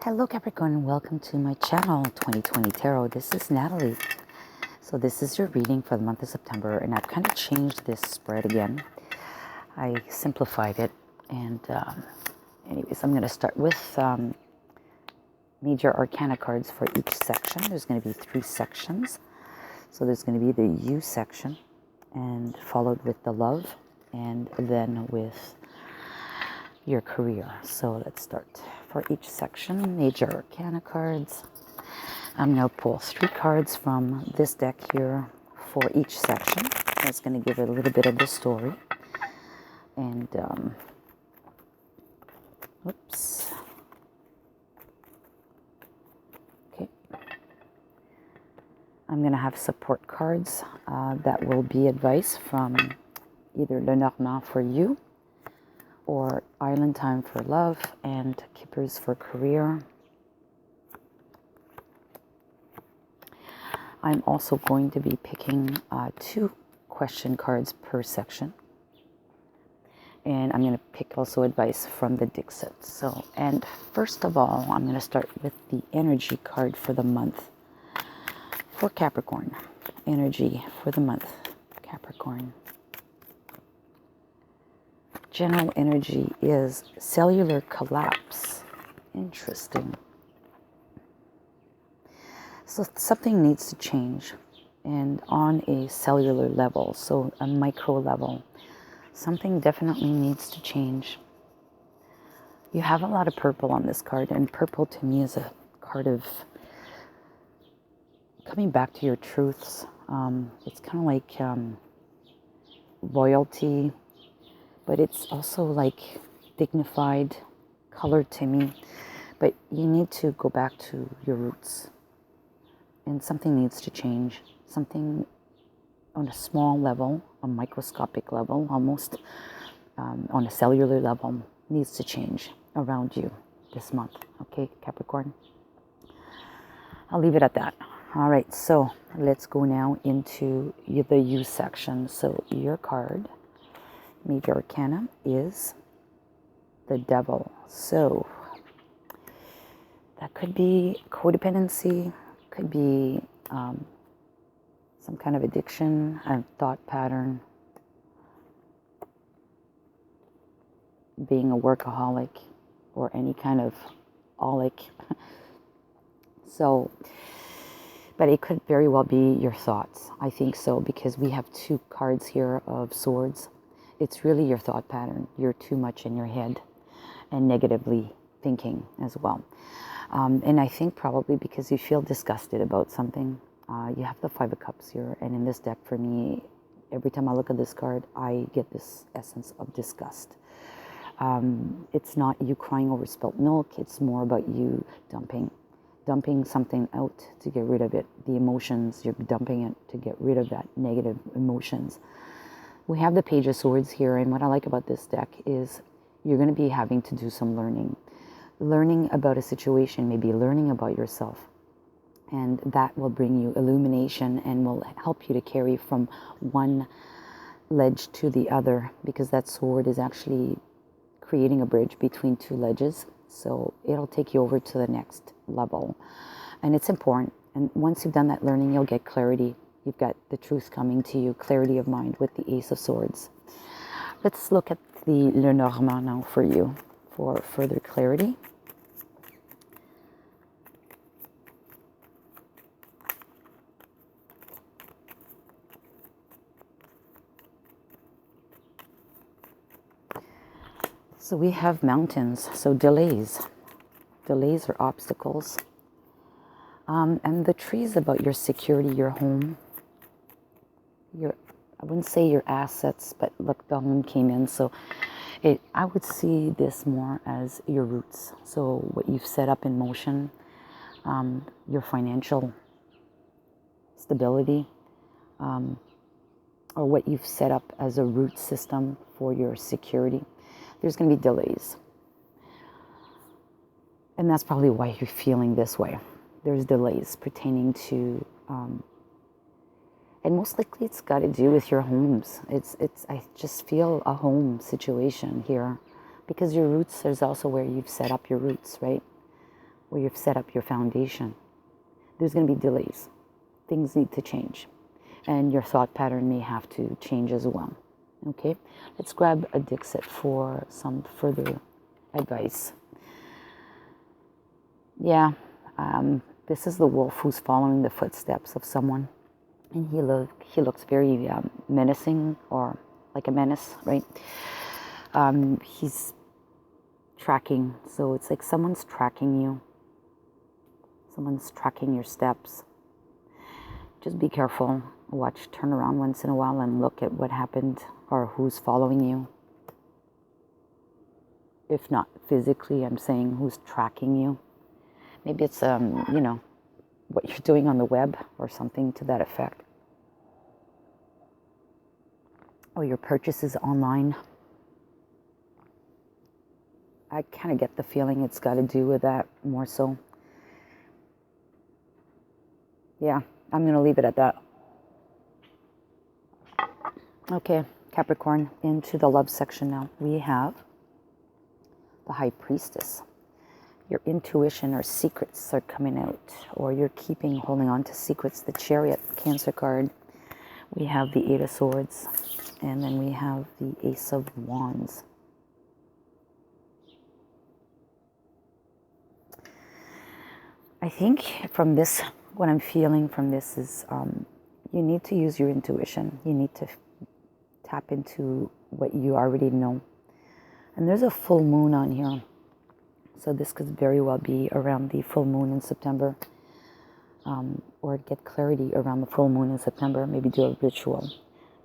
Hello Capricorn, welcome to my channel 2020 Tarot. This is Natalie. So this is your reading for the month of September, and I've kind of changed this spread again. I simplified it, and anyways, I'm going to start with major arcana cards for each section. There's going to be 3 sections. So there's going to be the You section, and followed with the Love, and then with your career. So let's start. For each section, major arcana cards. I'm going to pull 3 cards from this deck here for each section. That's going to give it a little bit of the story. And, oops. Okay. I'm going to have support cards that will be advice from either Lenormand for you, or Island Time for love, and Keepers for career. I'm also going to be picking 2 question cards per section. And I'm going to pick also advice from the Dixit. So, and first of all, I'm going to start with the energy card for the month for Capricorn. Energy for the month, Capricorn. General energy is cellular collapse. Interesting. So something needs to change, and on a cellular level, so a micro level, something definitely needs to change. You have a lot of purple on this card, and purple to me is a card of coming back to your truths. It's kind of like royalty, but it's also like dignified color to me. But you need to go back to your roots. And something needs to change. Something on a small level, a microscopic level, almost on a cellular level, needs to change around you this month. Okay, Capricorn? I'll leave it at that. All right, so let's go now into the You section. So your card, major arcana, is the Devil. So that could be codependency, could be some kind of addiction, a thought pattern, being a workaholic, or any kind of holic. So, but it could very well be your thoughts. I think so, because we have 2 cards here of swords. It's really your thought pattern. You're too much in your head and negatively thinking as well. And I think probably because you feel disgusted about something. You have the 5 of Cups here. And in this deck, for me, every time I look at this card, I get this essence of disgust. It's not you crying over spilt milk. It's more about you dumping something out to get rid of it. The emotions, you're dumping it to get rid of that negative emotions. We have the Page of Swords here, and what I like about this deck is you're going to be having to do some learning. Learning about a situation, maybe learning about yourself. And that will bring you illumination and will help you to carry from one ledge to the other, because that sword is actually creating a bridge between 2 ledges. So it'll take you over to the next level. And it's important. And once you've done that learning, you'll get clarity. You've got the truth coming to you, clarity of mind with the Ace of Swords. Let's look at the Lenormand now for you for further clarity. So we have mountains, so delays. Delays or obstacles. And the tree is about your security, your home. I wouldn't say your assets, but look, the home came in. So I would see this more as your roots. So what you've set up in motion, your financial stability, or what you've set up as a root system for your security. There's going to be delays. And that's probably why you're feeling this way. There's delays pertaining to, and most likely it's got to do with your homes. I just feel a home situation here, because your roots, there's also where you've set up your roots, right? where you've set up your foundation, there's going to be delays. Things need to change. And your thought pattern may have to change as well. Okay? Let's grab a Dixit for some further advice. Yeah, this is the wolf who's following the footsteps of someone. And he looks very menacing, or like a menace, right? He's tracking. So it's like someone's tracking you. Someone's tracking your steps. Just be careful. Turn around once in a while and look at what happened or who's following you. If not physically, I'm saying who's tracking you. Maybe it's, what you're doing on the web or something to that effect. Or your purchases online. I kind of get the feeling it's got to do with that more so. Yeah, I'm going to leave it at that. Okay, Capricorn, into the love section now. We have the High Priestess. Your intuition or secrets are coming out, or you're holding on to secrets. The Chariot, Cancer card. We have the Eight of Swords, and then we have the Ace of Wands. I think from this, what I'm feeling from this is you need to use your intuition. You need to tap into what you already know. And there's a full moon on here. So this could very well be around the full moon in September. Or get clarity around the full moon in September. Maybe do a ritual.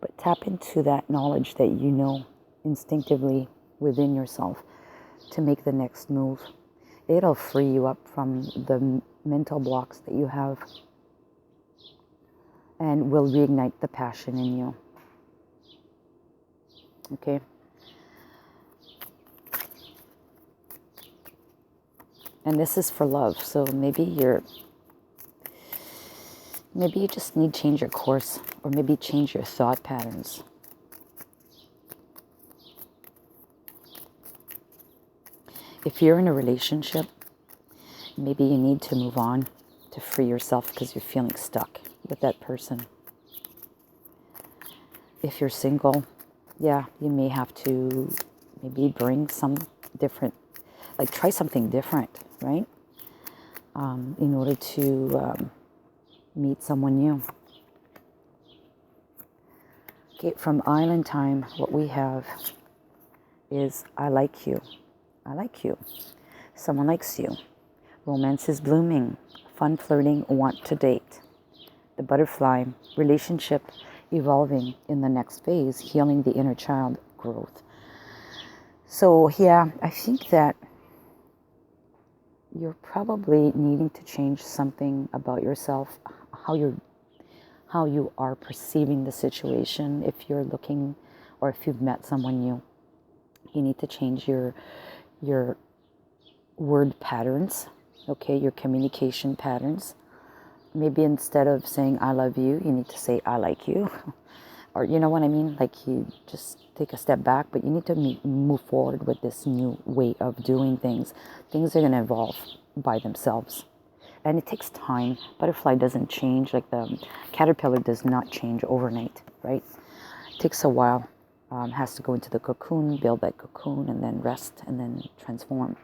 But tap into that knowledge that you know instinctively within yourself to make the next move. It'll free you up from the mental blocks that you have. And will reignite the passion in you. Okay? And this is for love. So maybe you just need to change your course, or maybe change your thought patterns. If you're in a relationship, maybe you need to move on to free yourself because you're feeling stuck with that person. If you're single, yeah, you may have to maybe bring some different, like try something different, right? In order to meet someone new. Okay, from Island Time, what we have is I like you. I like you. Someone likes you. Romance is blooming. Fun flirting, want to date. The Butterfly, relationship evolving in the next phase, healing the inner child growth. So yeah, I think that you're probably needing to change something about yourself, how you are perceiving the situation. If you're looking, or if you've met someone new, you need to change your word patterns, okay, your communication patterns. Maybe instead of saying I love you, you need to say I like you. Or you know what I mean? Like you just take a step back, but you need to move forward with this new way of doing things. Things are going to evolve by themselves. And it takes time. Butterfly doesn't change, like the caterpillar does not change overnight, right? It takes a while. Has to go into the cocoon, build that cocoon, and then rest, and then transform.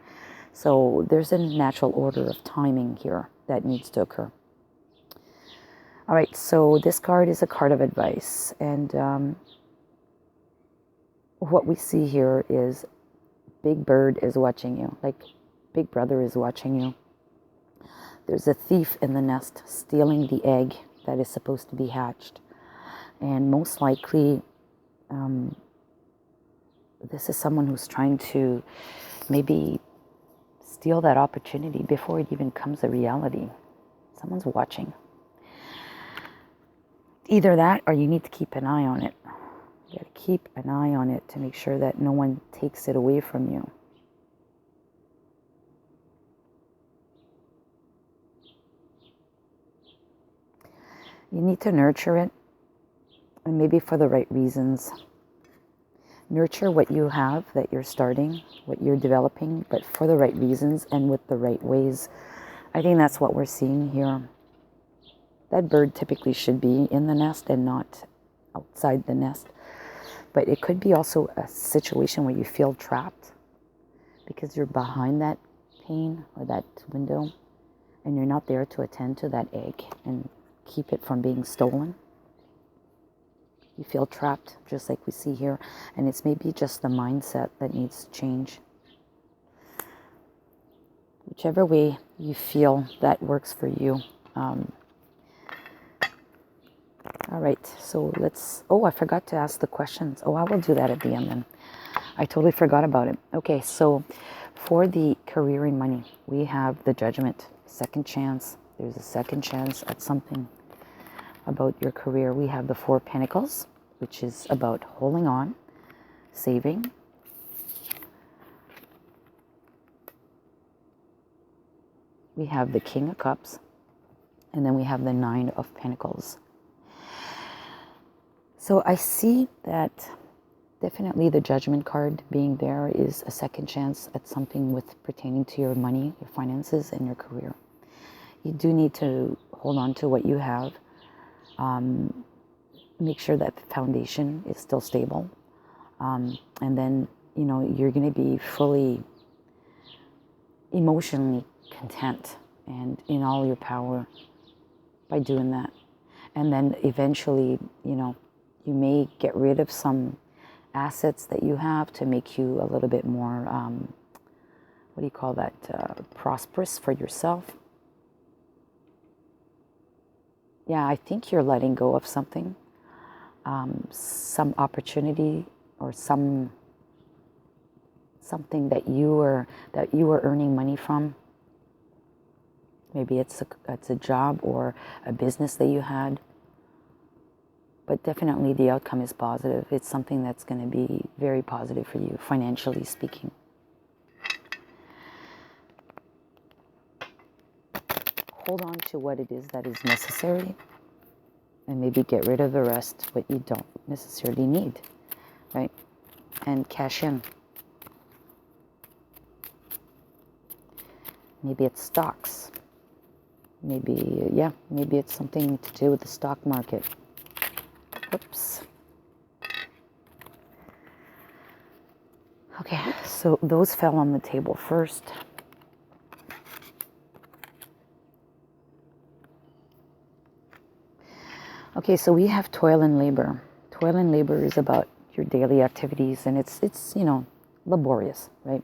So there's a natural order of timing here that needs to occur. All right, so this card is a card of advice. And what we see here is Big Bird is watching you, like Big Brother is watching you. There's a thief in the nest stealing the egg that is supposed to be hatched. And most likely, this is someone who's trying to maybe steal that opportunity before it even comes a reality. Someone's watching. Either that, or you need to keep an eye on it. You got to keep an eye on it to make sure that no one takes it away from you. You need to nurture it, and maybe for the right reasons. Nurture what you have, that you're starting, what you're developing, but for the right reasons and with the right ways. I think that's what we're seeing here. That bird typically should be in the nest and not outside the nest. But it could be also a situation where you feel trapped because you're behind that pane or that window and you're not there to attend to that egg and keep it from being stolen. You feel trapped, just like we see here, and it's maybe just the mindset that needs to change. Whichever way you feel that works for you. All right, so let's, I forgot to ask the questions. I will do that at the end then. I totally forgot about it. Okay, so for the career and money, we have the Judgment, second chance. There's a second chance at something about your career. We have the Four of Pentacles, which is about holding on, saving. We have the King of Cups, and then we have the Nine of Pentacles. So I see that definitely the Judgment card being there is a second chance at something with pertaining to your money, your finances, and your career. You do need to hold on to what you have. Make sure that the foundation is still stable. And then, you're going to be fully emotionally content and in all your power by doing that. And then eventually, you may get rid of some assets that you have to make you a little bit more, prosperous for yourself. Yeah, I think you're letting go of something, some opportunity or something that you were earning money from. Maybe it's a job or a business that you had. But definitely the outcome is positive. It's something that's going to be very positive for you, financially speaking. Hold on to what it is that is necessary and maybe get rid of the rest, what you don't necessarily need, right? And cash in. Maybe it's stocks. Maybe it's something to do with the stock market. Oops. Okay, so those fell on the table first. Okay, so we have toil and labor. Toil and labor is about your daily activities, and it's laborious, right?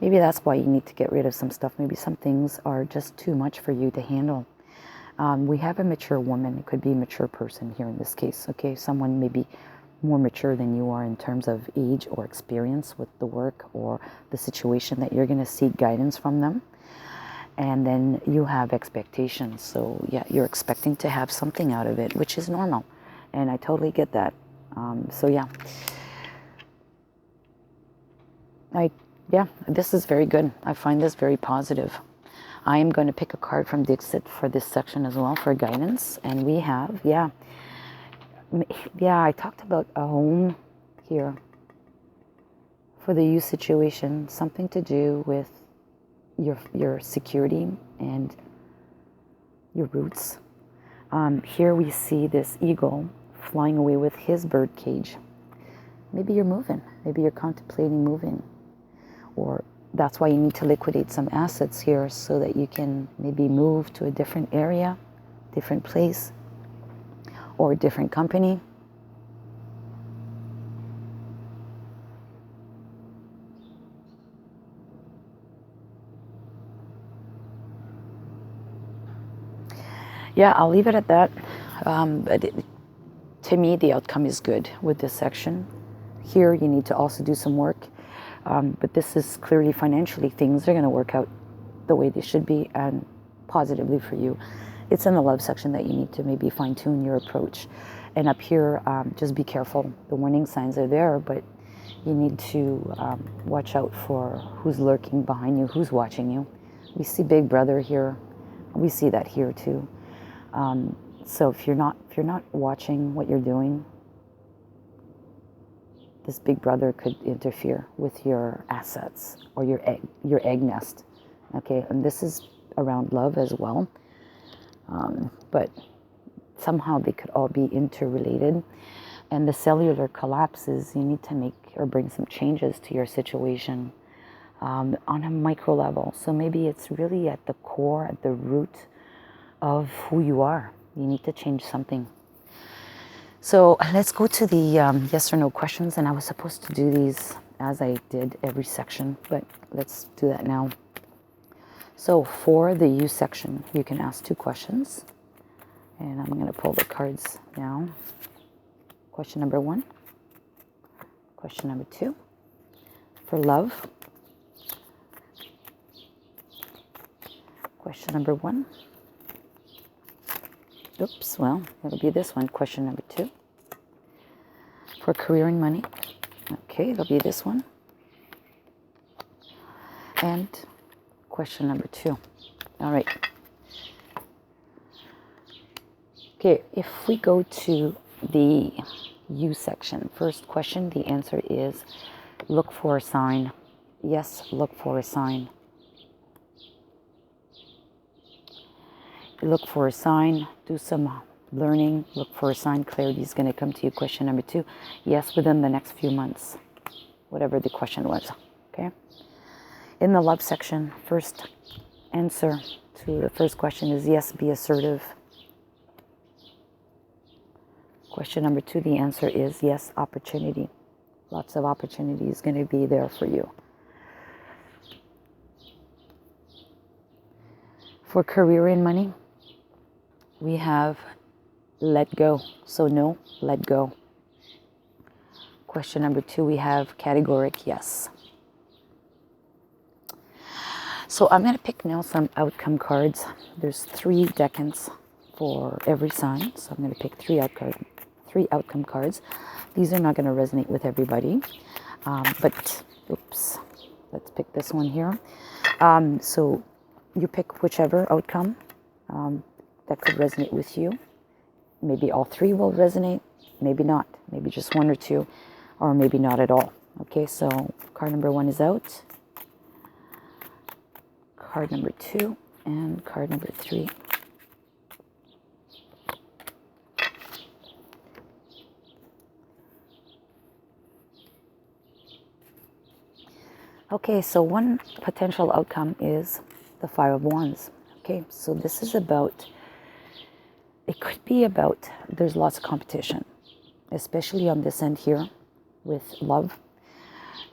Maybe that's why you need to get rid of some stuff. Maybe some things are just too much for you to handle. We have a mature woman. It could be a mature person here in this case. Okay, someone maybe more mature than you are in terms of age or experience with the work or the situation that you're going to seek guidance from them. And then you have expectations. So yeah, you're expecting to have something out of it, which is normal. And I totally get that. So yeah. This is very good. I find this very positive. I am going to pick a card from Dixit for this section as well for guidance. And we have, I talked about a home here for the you situation, something to do with your security and your roots. Here we see this eagle flying away with his bird cage. Maybe you're moving. Maybe you're contemplating moving. Or that's why you need to liquidate some assets here so that you can maybe move to a different area, different place, or a different company. Yeah, I'll leave it at that. To me, the outcome is good with this section. Here, you need to also do some work. But this is clearly financially, things are going to work out the way they should be and positively for you. It's in the love section that you need to maybe fine-tune your approach. And up here, just be careful. The warning signs are there, but you need to watch out for who's lurking behind you, who's watching you. We see Big Brother here. We see that here too. So if you're not watching what you're doing, this big brother could interfere with your assets or your egg nest. Okay, and this is around love as well. But somehow they could all be interrelated. And the cellular collapses, you need to make or bring some changes to your situation on a micro level. So maybe it's really at the core, at the root of who you are. You need to change something. So let's go to the yes or no questions. And I was supposed to do these as I did every section, but let's do that now. So for the you section, you can ask 2 questions. And I'm going to pull the cards now. Question number 1. Question number 2. For love. Question number 1. Oops, well, it'll be this one. Question number 2. For career and money. Okay, it'll be this one. And question number 2. All right. Okay, if we go to the you section, first question, the answer is look for a sign. Yes, look for a sign. Look for a sign, do some learning, look for a sign. Clarity is going to come to you. Question number 2, yes, within the next few months, whatever the question was, okay? In the love section, first answer to the first question is yes, be assertive. Question number 2, the answer is yes, opportunity. Lots of opportunity is going to be there for you. For career and money, we have let go. So no, let go. Question number 2, we have categoric yes. So I'm going to pick now some outcome cards. There's 3 decans for every sign. So I'm going to pick 3 outcome cards. These are not going to resonate with everybody. But, oops, let's pick this one here. So you pick whichever outcome that could resonate with you. Maybe all 3 will resonate, maybe not. Maybe just 1 or 2, or maybe not at all. Okay, so card number 1 is out. Card number 2 and card number 3. Okay, so one potential outcome is the 5 of Wands. Okay, so this is about, it could be about, there's lots of competition, especially on this end here with love.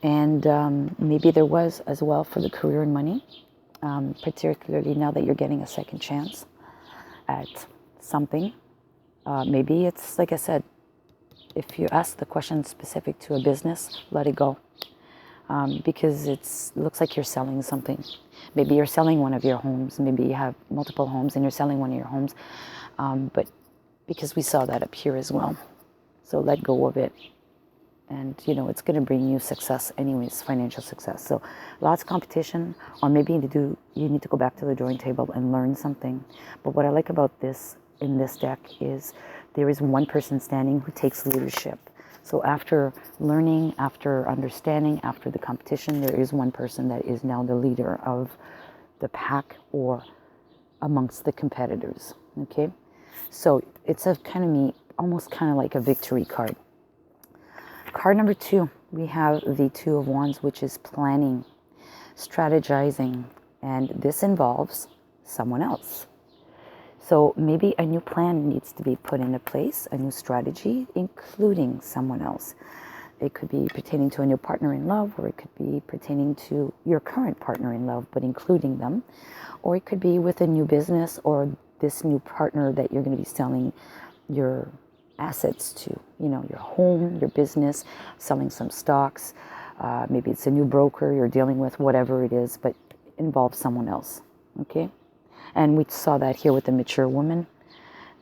And maybe there was as well for the career and money, particularly now that you're getting a second chance at something. Maybe it's, like I said, if you ask the question specific to a business, let it go. Because it looks like you're selling something. Maybe you're selling one of your homes. Maybe you have multiple homes and you're selling one of your homes. But because we saw that up here as well. So let go of it. And, you know, it's going to bring you success anyways, financial success. So lots of competition, or maybe you need to go back to the drawing table and learn something. But what I like about this, in this deck, is there is one person standing who takes leadership. So after learning, after understanding, after the competition, there is one person that is now the leader of the pack or amongst the competitors, okay? So it's a kind of neat, almost kind of like a victory card. Card number 2, we have the 2 of Wands, which is planning, strategizing, and this involves someone else. So maybe a new plan needs to be put into place, a new strategy, including someone else. It could be pertaining to a new partner in love, or it could be pertaining to your current partner in love, but including them. Or it could be with a new business or this new partner that you're going to be selling your assets to, you know, your home, your business, selling some stocks. Maybe it's a new broker you're dealing with, whatever it is, but involves someone else, okay? And we saw that here with the mature woman.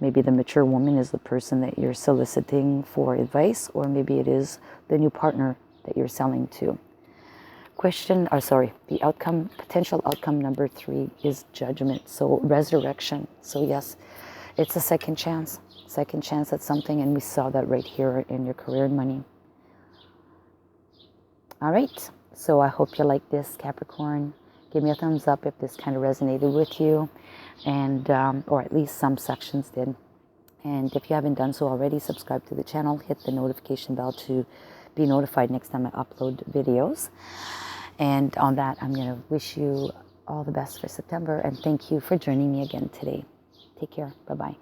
Maybe the mature woman is the person that you're soliciting for advice, or maybe it is the new partner that you're selling to. The outcome, potential outcome number 3 is judgment. So resurrection. So yes, it's a second chance at something. And we saw that right here in your career and money. All right. So I hope you like this, Capricorn. Give me a thumbs up if this kind of resonated with you, and or at least some sections did. And if you haven't done so already, subscribe to the channel. Hit the notification bell to be notified next time I upload videos. And on that, I'm going to wish you all the best for September. And thank you for joining me again today. Take care. Bye-bye.